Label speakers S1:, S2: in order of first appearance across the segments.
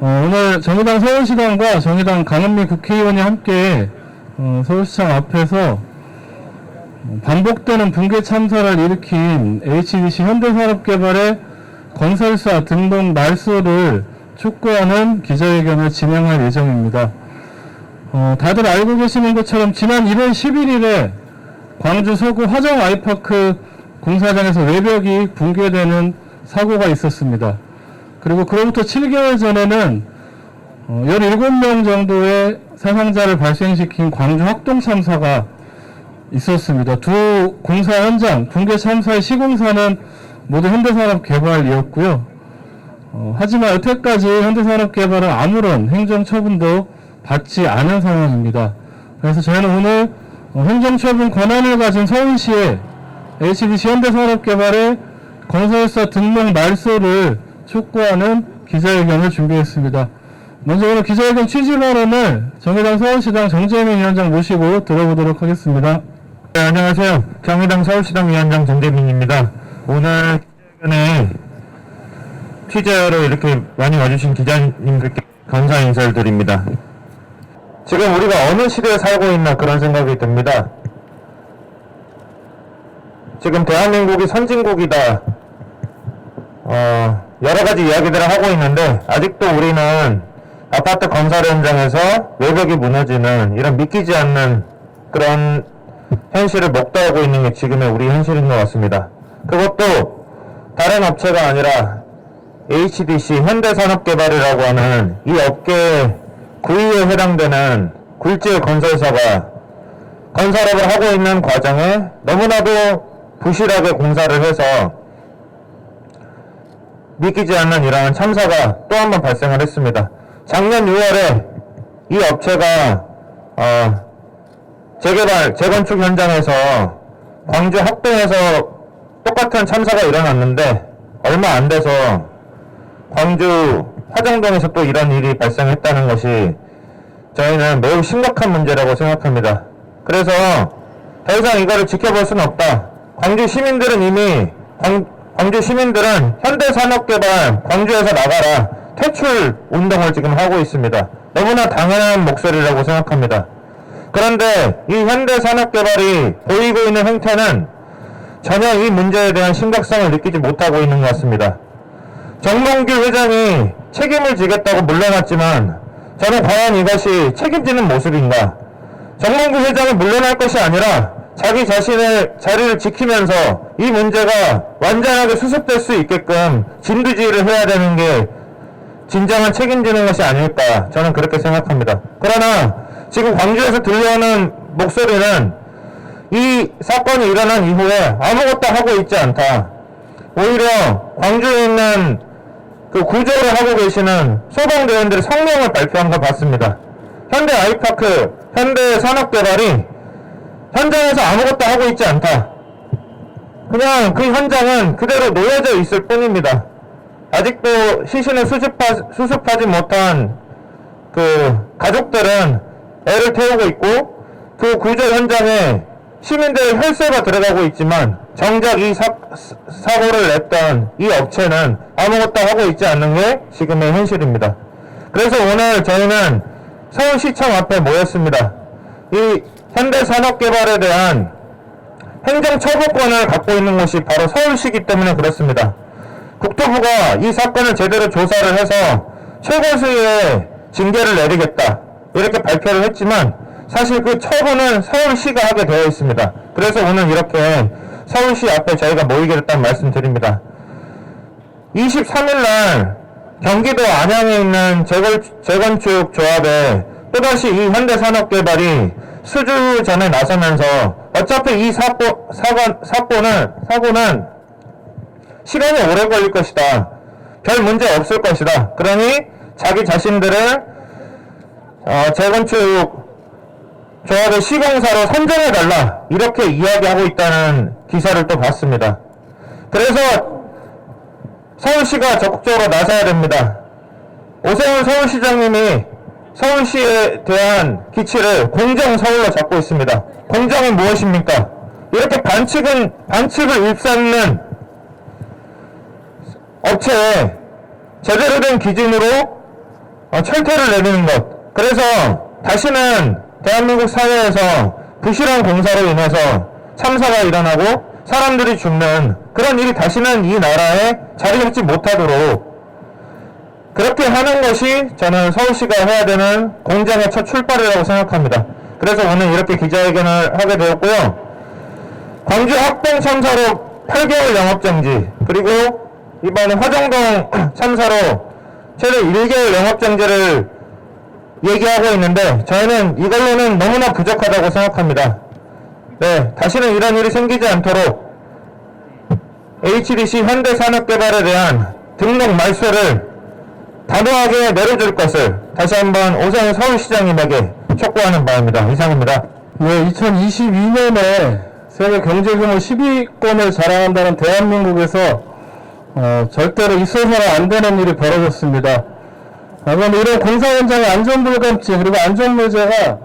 S1: 오늘 정의당 서울시당과 정의당 강은미 국회의원이 함께 서울시청 앞에서 반복되는 붕괴 참사를 일으킨 HDC 현대산업개발의 건설사 등록 말소를 촉구하는 기자회견을 진행할 예정입니다. 다들 알고 계시는 것처럼 지난 1월 11일에 광주 서구 화정 아이파크 공사장에서 외벽이 붕괴되는 사고가 있었습니다. 그리고 그로부터 7개월 전에는 17명 정도의 사상자를 발생시킨 광주 학동 참사가 있었습니다. 두 공사 현장, 붕괴 참사의 시공사는 모두 현대산업개발이었고요. 하지만 여태까지 현대산업개발은 아무런 행정처분도 받지 않은 상황입니다. 그래서 저희는 오늘 행정처분 권한을 가진 서울시의 HDC 현대산업개발의 건설사 등록 말소를 촉구하는 기자회견을 준비했습니다. 먼저 오늘 기자회견 취지 발언을 정의당 서울시당 정재민 위원장 모시고 들어보도록 하겠습니다.
S2: 네, 안녕하세요. 정의당 서울시당 위원장 정재민입니다. 오늘 기자회견에 취재하러 이렇게 많이 와주신 기자님들께 감사 인사를 드립니다. 지금 우리가 어느 시대에 살고 있나 그런 생각이 듭니다. 지금 대한민국이 선진국이다. 여러 가지 이야기들을 하고 있는데 아직도 우리는 아파트 건설 현장에서 외벽이 무너지는 이런 믿기지 않는 그런 현실을 목도하고 있는 게 지금의 우리 현실인 것 같습니다. 그것도 다른 업체가 아니라 HDC 현대산업개발이라고 하는 이 업계 9위에 해당되는 굴지의 건설사가 건설업을 하고 있는 과정에 너무나도 부실하게 공사를 해서 믿기지 않는 이러한 참사가 또 한 번 발생을 했습니다. 작년 6월에 이 업체가 재건축 현장에서 광주 학동에서 똑같은 참사가 일어났는데 얼마 안 돼서 광주 화정동에서 또 이런 일이 발생했다는 것이 저희는 매우 심각한 문제라고 생각합니다. 그래서 더 이상 이거를 지켜볼 수는 없다. 광주 시민들은 이미 광주 시민들은 현대산업개발 광주에서 나가라 퇴출 운동을 지금 하고 있습니다. 너무나 당연한 목소리라고 생각합니다. 그런데 이 현대산업개발이 보이고 있는 행태는 전혀 이 문제에 대한 심각성을 느끼지 못하고 있는 것 같습니다. 정몽규 회장이 책임을 지겠다고 물러났지만 저는 과연 이것이 책임지는 모습인가? 정몽규 회장이 물러날 것이 아니라 자기 자신의 자리를 지키면서 이 문제가 완전하게 수습될 수 있게끔 진두지휘를 해야 되는 게 진정한 책임지는 것이 아닐까 저는 그렇게 생각합니다. 그러나 지금 광주에서 들려오는 목소리는 이 사건이 일어난 이후에 아무것도 하고 있지 않다. 오히려 광주에 있는 그 구조를 하고 계시는 소방대원들의 성명을 발표한 걸 봤습니다. 현대 아이파크, 현대 산업개발이 현장에서 아무것도 하고 있지 않다. 그냥 그 현장은 그대로 놓여져 있을 뿐입니다. 아직도 시신을 수습하지 못한 그 가족들은 애를 태우고 있고 그 구조 현장에 시민들의 혈세가 들어가고 있지만 정작 이 사고를 냈던 이 업체는 아무것도 하고 있지 않는 게 지금의 현실입니다. 그래서 오늘 저희는 서울시청 앞에 모였습니다. 이 현대산업개발에 대한 행정처분권을 갖고 있는 것이 바로 서울시이기 때문에 그렇습니다. 국토부가 이 사건을 제대로 조사를 해서 최고수의 징계를 내리겠다 이렇게 발표를 했지만 사실 그 처분은 서울시가 하게 되어 있습니다. 그래서 오늘 이렇게 서울시 앞에 저희가 모이게 됐다는 말씀드립니다. 23일날 경기도 안양에 있는 재건축 조합에 또다시 이 현대산업개발이 수주전에 나서면서 어차피 이 사고는 시간이 오래 걸릴 것이다. 별 문제 없을 것이다. 그러니 자기 자신들을 재건축 조합의 시공사로 선정해달라 이렇게 이야기하고 있다는 기사를 또 봤습니다. 그래서 서울시가 적극적으로 나서야 됩니다. 오세훈 서울시장님이 서울시에 대한 기치를 공정서울로 잡고 있습니다. 공정은 무엇입니까? 이렇게 반칙을 일삼는 업체에 제대로 된 기준으로 철퇴를 내리는 것. 그래서 다시는 대한민국 사회에서 부실한 공사로 인해서 참사가 일어나고 사람들이 죽는 그런 일이 다시는 이 나라에 자리 잡지 못하도록 그렇게 하는 것이 저는 서울시가 해야 되는 공정의 첫 출발이라고 생각합니다. 그래서 오늘 이렇게 기자회견을 하게 되었고요. 광주 학동 참사로 8개월 영업정지, 그리고 이번에 화정동 참사로 최대 1개월 영업정지를 얘기하고 있는데 저희는 이걸로는 너무나 부족하다고 생각합니다. 네, 다시는 이런 일이 생기지 않도록 HDC 현대산업개발에 대한 등록 말소를 단호하게 내려줄 것을 다시 한번 오세훈 서울시장님에게 촉구하는 바입니다. 이상입니다.
S1: 네, 2022년에 세계 경제 규모 10위권을 자랑한다는 대한민국에서 절대로 있어서는 안 되는 일이 벌어졌습니다. 그런데 이런 공사 현장의 안전불감증 그리고 안전문제가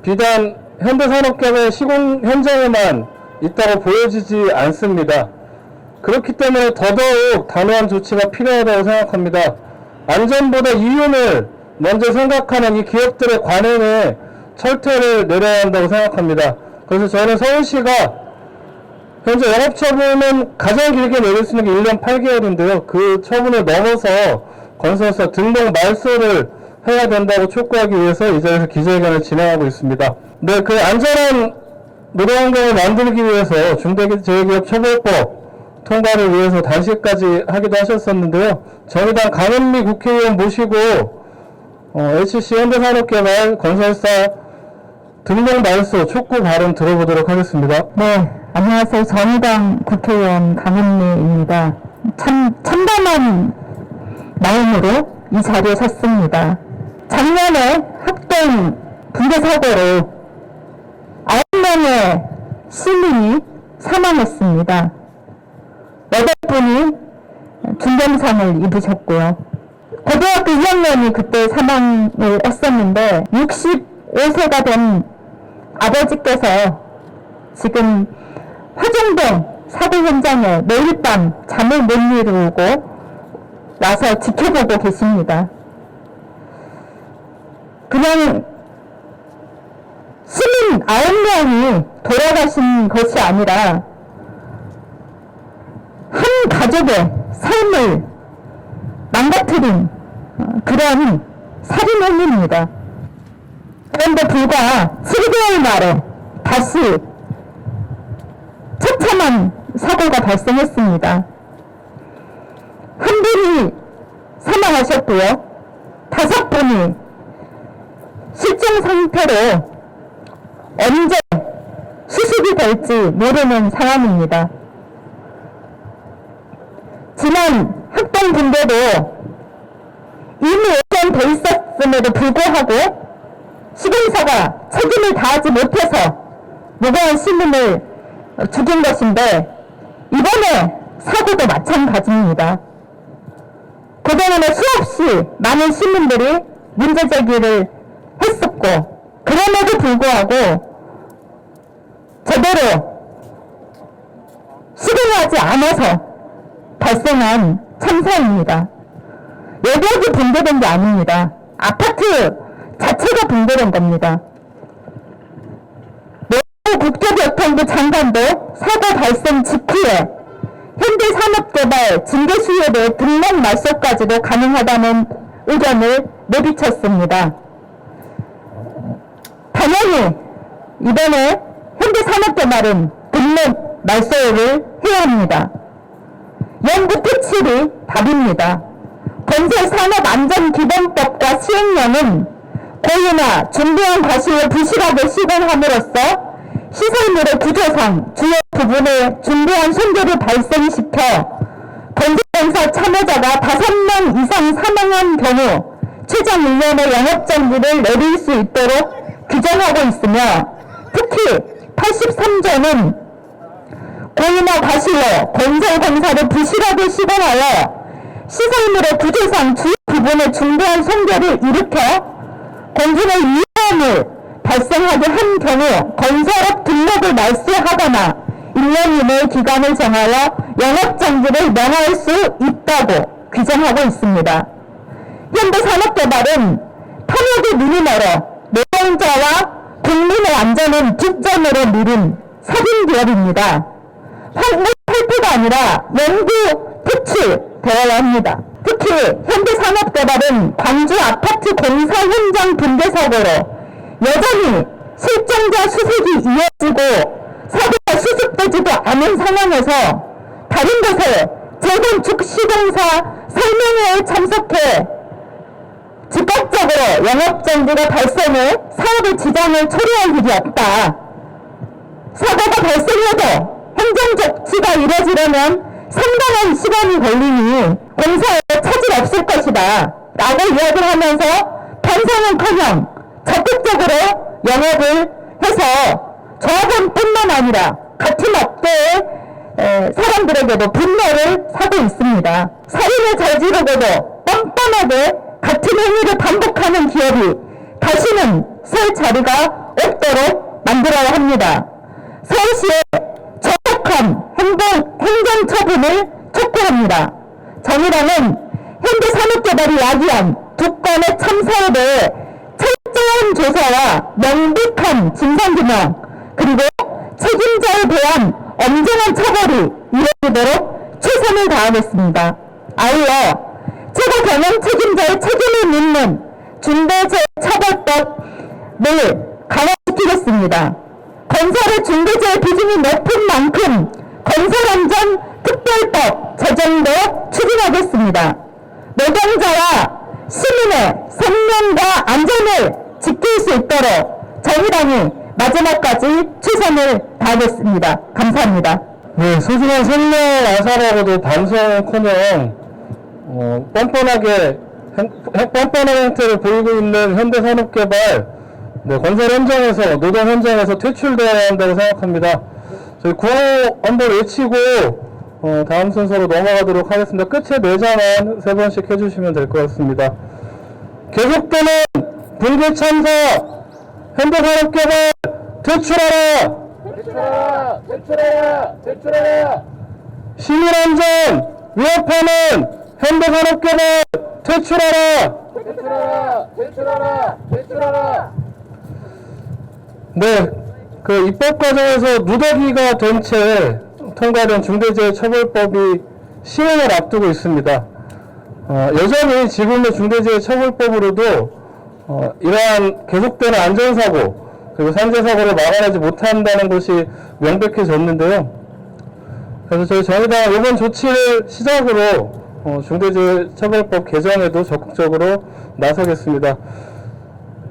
S1: 비단 현대산업개발 시공 현장에만 있다고 보여지지 않습니다. 그렇기 때문에 더더욱 단호한 조치가 필요하다고 생각합니다. 안전보다 이윤을 먼저 생각하는 이 기업들의 관행에 철퇴를 내려야 한다고 생각합니다. 그래서 저는 서울시가 현재 영업처분은 가장 길게 내릴 수 있는 게 1년 8개월인데요. 그 처분을 넘어서 건설사 등록 말소를 해야 된다고 촉구하기 위해서 이 자리에서 기자회견을 진행하고 있습니다. 네, 그 안전한 노동환경을 만들기 위해서 중대재해기업처벌법 통과를 위해서 단식까지 하기도 하셨었는데요. 정의당 강은미 국회의원 모시고 HC 현대산업개발 건설사 등록 말소 촉구 발언 들어보도록 하겠습니다.
S3: 네, 안녕하세요. 정의당 국회의원 강은미입니다. 참담한 마음으로 이 자리에 섰습니다. 작년에 학동 붕괴 사고로 9명의 시민이 사망했습니다. 8분이 중경상을 입으셨고요. 고등학교 2학년이 그때 사망을 했었는데 65세가 된 아버지께서 지금 화정동 사고 현장에 매일 밤 잠을 못 이루고 나서 지켜보고 계십니다. 그냥 시민 9명이 돌아가신 것이 아니라 한 가족의 삶을 망가뜨린 그런 살인 행위입니다. 그런데 불과 7개월 만에 다시 처참한 사고가 발생했습니다. 한 분이 사망하셨고요. 5분이 실종 상태로 언제 수습이 될지 모르는 상황입니다. 지난 학동 붕괴도 이미 예정돼 있었음에도 불구하고 시공사가 책임을 다하지 못해서 무고한 시민을 죽인 것인데 이번에 사고도 마찬가지입니다. 그동안에 수없이 많은 시민들이 문제 제기를 했었고 그럼에도 불구하고 제대로 실행하지 않아서 발생한 참사입니다. 외벽이 붕괴된 게 아닙니다. 아파트 자체가 붕괴된 겁니다. 국토교통부 장관도 사고 발생 직후에 현대산업개발 징계수요에 대해 등록 말소까지도 가능하다는 의견을 내비쳤습니다. 당연히 이번에 현대산업개발은 등록 말소를 해야 합니다. 연구 퇴출이 답입니다. 건설산업안전기본법과 시행령은 고의나 중대한 과실을 부실하게 시공함으로써 시설물의 구조상 주요 부분에 중대한 손괴를 발생시켜 건설공사 참여자가 5명 이상 사망한 경우 최장 1년의 영업정지를 내릴 수 있도록 규정하고 있으며 특히 83조는 고의나 과실로 건설공사를 부실하게 시공하여 시설물의 구조상 주요 부분에 중대한 손괴를 일으켜 공중의 위험을 발생하게 한 경우 건설업 등록을 말소하거나 1년 이내의 기간을 정하여 영업정지를 명할 수 있다고 규정하고 있습니다. 현대산업개발은 탐욕의 눈이 멀어 노동자와 국민의 안전은 뒷전으로 미룬 사긴 기업입니다. 탈퇴가 아니라 연구 퇴출되어야 합니다. 특히 현대산업개발은 광주 아파트 공사 현장 붕괴 사고로 여전히 실종자 수색이 이어지고 사고가 수습되지도 않은 상황에서 다른 곳에 재건축 시공사 설명회에 참석해 즉각적으로 영업정지가 발생해 사업의 지장을 초래할 일이 없다. 사고가 발생해도 행정 조치가 이뤄지려면 상당한 시간이 걸리니 공사에 차질 없을 것이다 라고 이야기를 하면서 반성은커녕 적극적으로 영업을 해서 조합원뿐만 아니라 같은 업계의 사람들에게도 분노를 사고 있습니다. 살인을 저지르고도 뻔뻔하게 같은 행위를 반복하는 기업이 다시는 설 자리가 없도록 만들어야 합니다. 서울시에 적극한 행정처분을 촉구합니다. 정의당은 현대산업개발이 야기한 두 건의 참사에 대해 철저한 조사와 명백한 진상규명 그리고 책임자에 대한 엄정한 처벌이 이루어지도록 최선을 다하겠습니다. 아울러 최고 경영 책임자의 책임을 묻는 중대재해처벌법을 강화시키겠습니다. 건설의 중대재해 비중이 높은 만큼 건설안전 특별법 제정도 추진하겠습니다. 노동자와 시민의 생명과 안전을 지킬 수 있도록 정의당이 마지막까지 최선을 다하겠습니다. 감사합니다.
S1: 네, 소중한 생명 아사라고도 반성커녕 뻔뻔한 형태를 보이고 있는 현대산업개발 건설 현장에서 노동 현장에서 퇴출되어야 한다고 생각합니다. 저희 구호 한번 외치고 다음 순서로 넘어가도록 하겠습니다. 끝에 내자만 3번씩 해주시면 될 것 같습니다. 계속되는 붕괴 참사 현대산업개발 퇴출하라!
S4: 퇴출하라! 퇴출하라! 퇴출하라!
S1: 시민안전 위협하는 현대산업개발 퇴출하라!
S4: 퇴출하라! 퇴출하라! 퇴출하라!
S1: 네, 그 입법 과정에서 누더기가 된 채 통과된 중대재해처벌법이 시행을 앞두고 있습니다. 여전히 지금의 중대재해처벌법으로도 이러한 계속되는 안전사고 그리고 산재사고를 막아내지 못한다는 것이 명백해졌는데요. 그래서 저희 정의당은 이번 조치를 시작으로 중대재해처벌법 개정에도 적극적으로 나서겠습니다.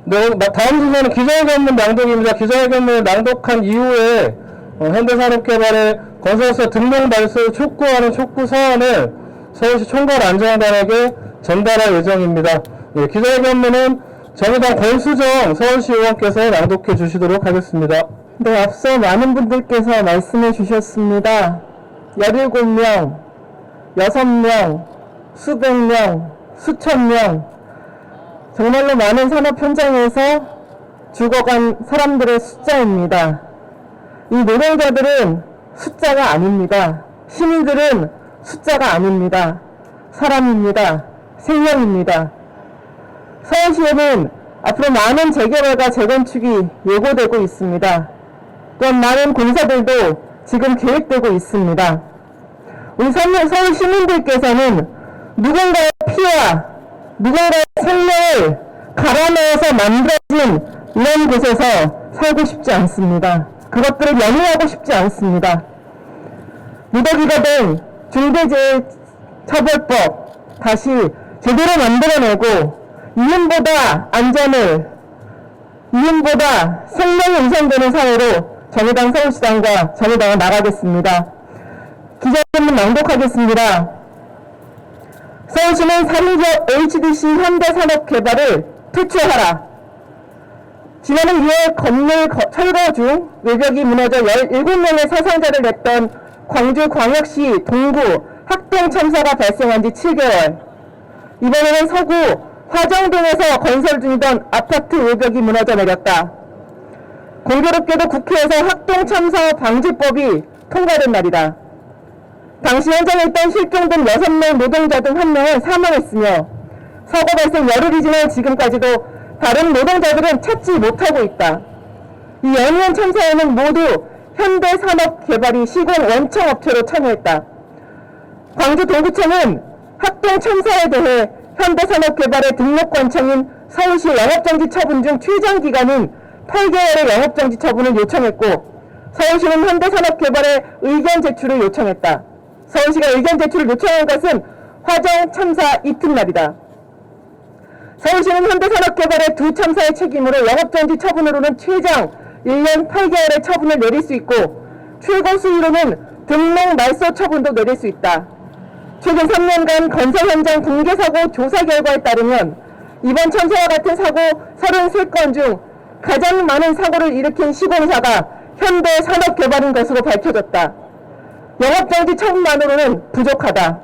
S1: 네, 다음 순서는 기자회견문 낭독입니다. 기자회견문을 낭독한 이후에 현대산업개발의 건설사 등록 말소를 촉구하는 촉구 사안을 서울시 총괄안전단에게 전달할 예정입니다. 네, 기자회견문은 정의당 권수정 서울시 의원께서 낭독해 주시도록 하겠습니다.
S3: 네, 앞서 많은 분들께서 말씀해 주셨습니다. 17명, 6명, 수백 명, 수천 명, 정말로 많은 산업 현장에서 죽어간 사람들의 숫자입니다. 이 노동자들은 숫자가 아닙니다. 시민들은 숫자가 아닙니다. 사람입니다. 생명입니다. 서울시에는 앞으로 많은 재개발과 재건축이 예고되고 있습니다. 또한 많은 공사들도 지금 계획되고 있습니다. 우리 서울 시민들께서는 누군가의 피와 누군가의 생명을 갈아넣어서 만들어진 이런 곳에서 살고 싶지 않습니다. 그것들을 연호하고 싶지 않습니다. 누더기가 된 중대재해처벌법 다시 제대로 만들어내고 이윤보다 안전을, 이윤보다 생명이 우선되는 사회로 정의당 서울시당과 정의당은 나가겠습니다. 기자회견문 낭독하겠습니다. 서울시는 산기업 HDC 현대산업개발을 퇴출하라. 지난해 2월 건물 철거 중 외벽이 무너져 17명의 사상자를 냈던 광주광역시 동구 학동 참사가 발생한 지 7개월. 이번에는 서구 화정동에서 건설 중이던 아파트 외벽이 무너져 내렸다. 공교롭게도 국회에서 학동 참사 방지법이 통과된 날이다. 당시 현장에 있던 실종된 6명 노동자 중 1명은 사망했으며 사고 발생 열흘이 지난 지금까지도 다른 노동자들은 찾지 못하고 있다. 이 연이은 참사에는 모두 현대산업개발이 시공 원청업체로 참여했다. 광주 동구청은 학동 참사에 대해 현대산업개발의 등록관청인 서울시 영업정지 처분 중 최장 기간인 8개월의 영업정지 처분을 요청했고, 서울시는 현대산업개발의 의견 제출을 요청했다. 서울시가 의견 제출을 요청한 것은 화정 참사 이튿날이다. 서울시는 현대산업개발의 두 참사의 책임으로 영업정지 처분으로는 최장 1년 8개월의 처분을 내릴 수 있고, 최고 수위로는 등록 말소 처분도 내릴 수 있다. 최근 3년간 건설 현장 붕괴 사고 조사 결과에 따르면 이번 참사와 같은 사고 33건 중 가장 많은 사고를 일으킨 시공사가 현대산업개발인 것으로 밝혀졌다. 영업정지 처분만으로는 부족하다.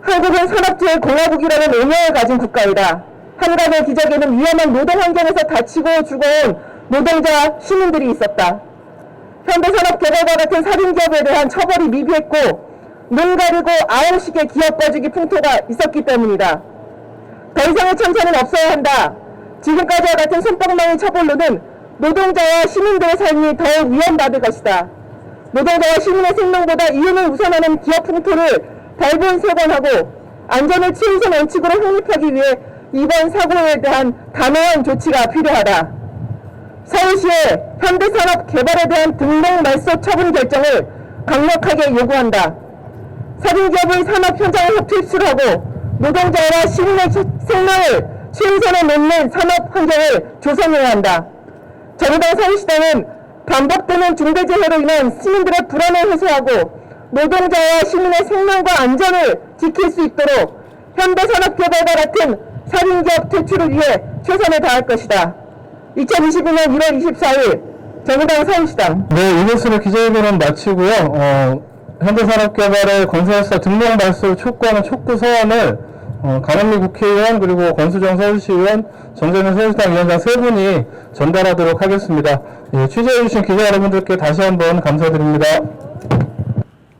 S3: 한국은 산업재해 공화국이라는 오명을 가진 국가이다. 한강의 기적에는 위험한 노동 환경에서 다치고 죽어온 노동자 시민들이 있었다. 현대산업개발과 같은 살인기업에 대한 처벌이 미비했고, 눈 가리고 아웅식의 기업 꺼주기 풍토가 있었기 때문이다. 더 이상의 참사는 없어야 한다. 지금까지와 같은 솜방망이 처벌로는 노동자와 시민들의 삶이 더욱 위험받을 것이다. 노동자와 시민의 생명보다 이윤을 우선하는 기업 풍토를 발본색원하고 안전을 최우선 원칙으로 확립하기 위해 이번 사고에 대한 단호한 조치가 필요하다. 서울시의 현대산업개발에 대한 등록 말소 처분 결정을 강력하게 요구한다. 살인기업의 산업 현장에서 퇴출하고 노동자와 시민의 생명을 최우선에 놓는 산업 환경을 조성해야 한다. 정의당 서울시당은 반복되는 중대재해로 인한 시민들의 불안을 해소하고 노동자와 시민의 생명과 안전을 지킬 수 있도록 현대산업개발과 같은 살인기업 퇴출을 위해 최선을 다할 것이다. 2022년 1월 24일 정의당 서울시당.
S1: 네, 이것으로 기자회견은 마치고요. 현대산업개발의 건설사 등록 말소 촉구하는 촉구 서한을 강원미 국회의원 그리고 권수정 서울시의원, 정재민 서울시당 위원장 세 분이 전달하도록 하겠습니다. 예, 취재해주신 기자 여러분들께 다시 한번 감사드립니다.